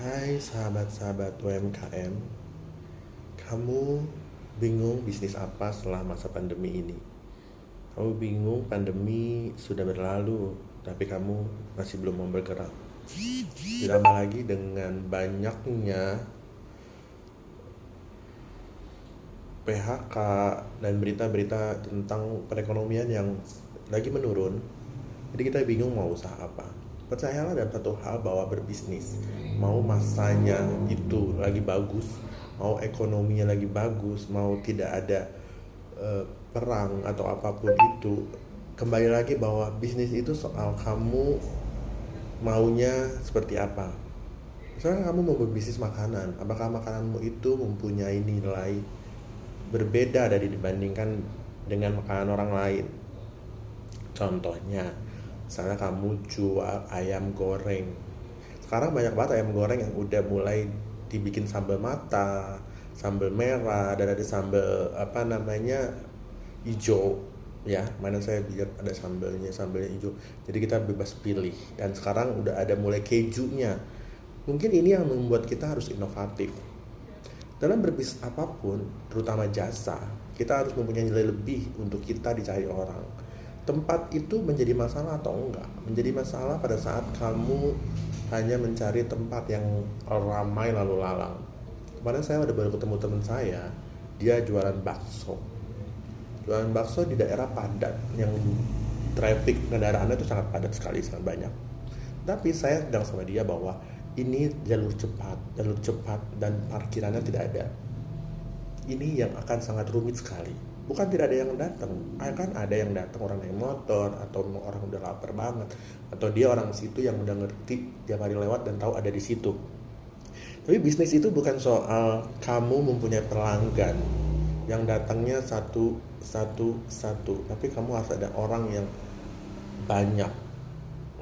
Hai sahabat-sahabat UMKM, kamu bingung bisnis apa setelah masa pandemi ini? Kamu bingung pandemi sudah berlalu, tapi kamu masih belum mau bergerak. Ditambah lagi dengan banyaknya PHK dan berita-berita tentang perekonomian yang lagi menurun. Jadi kita bingung mau usaha apa. Percayalah dalam satu hal bahwa berbisnis, mau masanya itu lagi bagus, mau ekonominya lagi bagus, mau tidak ada perang atau apapun itu, kembali lagi bahwa bisnis itu soal kamu maunya seperti apa. Misalnya kamu mau berbisnis makanan, apakah makananmu itu mempunyai nilai berbeda dari dibandingkan dengan makanan orang lain? Contohnya, misalnya kamu jual ayam goreng. Sekarang banyak banget ayam goreng yang udah mulai dibikin sambal mata, sambal merah, dan ada sambal apa namanya hijau. Ya, mana saya lihat ada sambalnya hijau. Jadi kita bebas pilih. Dan sekarang udah ada mulai kejunya. Mungkin ini yang membuat kita harus inovatif. Dalam berbisnis apapun, terutama jasa, kita harus mempunyai nilai lebih untuk kita dicari orang. Tempat itu menjadi masalah atau enggak? Menjadi masalah pada saat kamu hanya mencari tempat yang ramai lalu lalang. Kemarin saya ada baru ketemu teman saya, dia jualan bakso. Jualan bakso di daerah padat yang traffic kendaraannya itu sangat padat sekali, sangat banyak. Tapi saya bilang sama dia bahwa ini jalur cepat dan parkirannya tidak ada. Ini yang akan sangat rumit sekali. Bukan tidak ada yang datang, akan ada yang datang orang naik motor atau orang udah lapar banget, atau dia orang situ yang udah ngerti tiap hari lewat dan tahu ada di situ. Tapi bisnis itu bukan soal kamu mempunyai pelanggan yang datangnya satu, tapi kamu harus ada orang yang banyak,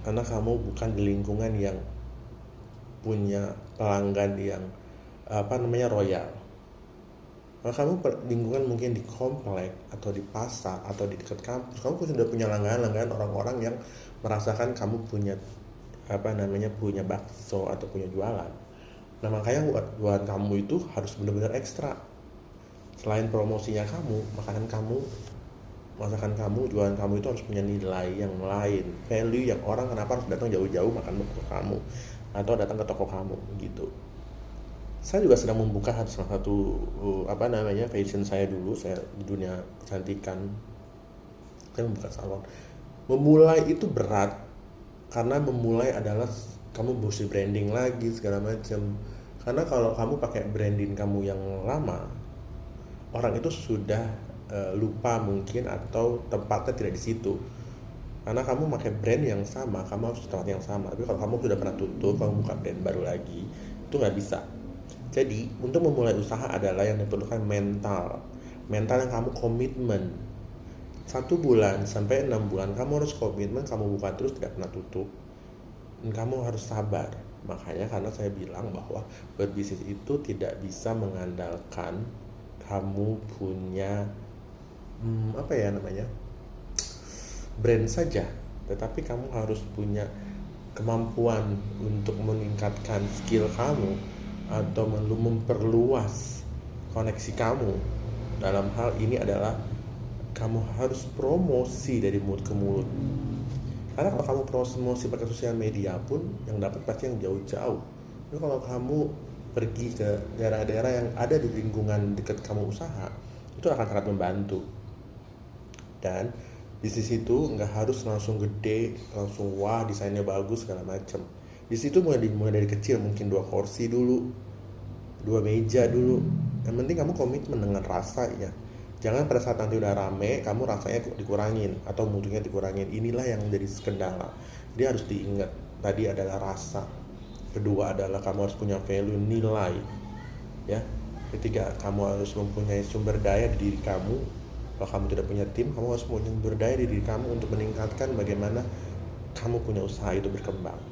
karena kamu bukan di lingkungan yang punya pelanggan yang royal. Kalau kamu lingkungan mungkin di komplek atau di pasar atau di dekat kampus, kamu sudah punya langganan orang-orang yang merasakan kamu punya punya bakso atau punya jualan. Nah, makanya jualan kamu itu harus benar-benar ekstra. Selain promosinya kamu, masakan kamu, jualan kamu itu harus punya nilai yang lain, value yang orang kenapa harus datang jauh-jauh makan ke kamu atau datang ke toko kamu gitu. Saya juga sedang membuka salah satu passion saya dulu. Saya di dunia kecantikan, saya membuka salon. Memulai itu berat, karena memulai adalah kamu mesti branding lagi segala macam. Karena kalau kamu pakai branding kamu yang lama, orang itu sudah lupa mungkin, atau tempatnya tidak di situ. Karena kamu pakai brand yang sama, kamu harus tempat yang sama. Tapi kalau kamu sudah pernah tutup, kamu buka brand baru lagi, itu nggak bisa. Jadi untuk memulai usaha adalah yang diperlukan mental yang kamu komitmen. 1 bulan sampai 6 bulan kamu harus komitmen, kamu buka terus, tidak pernah tutup. Dan kamu harus sabar. Makanya karena saya bilang bahwa berbisnis itu tidak bisa mengandalkan kamu punya brand saja, tetapi kamu harus punya kemampuan untuk meningkatkan skill kamu atau memperluas koneksi kamu. Dalam hal ini adalah kamu harus promosi dari mulut ke mulut. Karena kalau kamu promosi pakai sosial media pun, yang dapat pasti yang jauh-jauh. Jadi kalau kamu pergi ke daerah-daerah yang ada di lingkungan dekat kamu usaha, itu akan sangat membantu. Dan bisnis itu nggak harus langsung gede, langsung wah desainnya bagus segala macam. Di situ mulai dari kecil, mungkin 2 kursi dulu, 2 meja dulu. Yang penting kamu komitmen dengan rasa ya. Jangan pada saat nanti udah rame, kamu rasanya dikurangin atau mutunya dikurangin. Inilah yang menjadi kendala. Jadi harus diingat, tadi adalah rasa. Kedua adalah kamu harus punya value, nilai. Ya. Ketiga, kamu harus mempunyai sumber daya di diri kamu. Kalau kamu tidak punya tim, kamu harus punya sumber daya di diri kamu untuk meningkatkan bagaimana kamu punya usaha itu berkembang.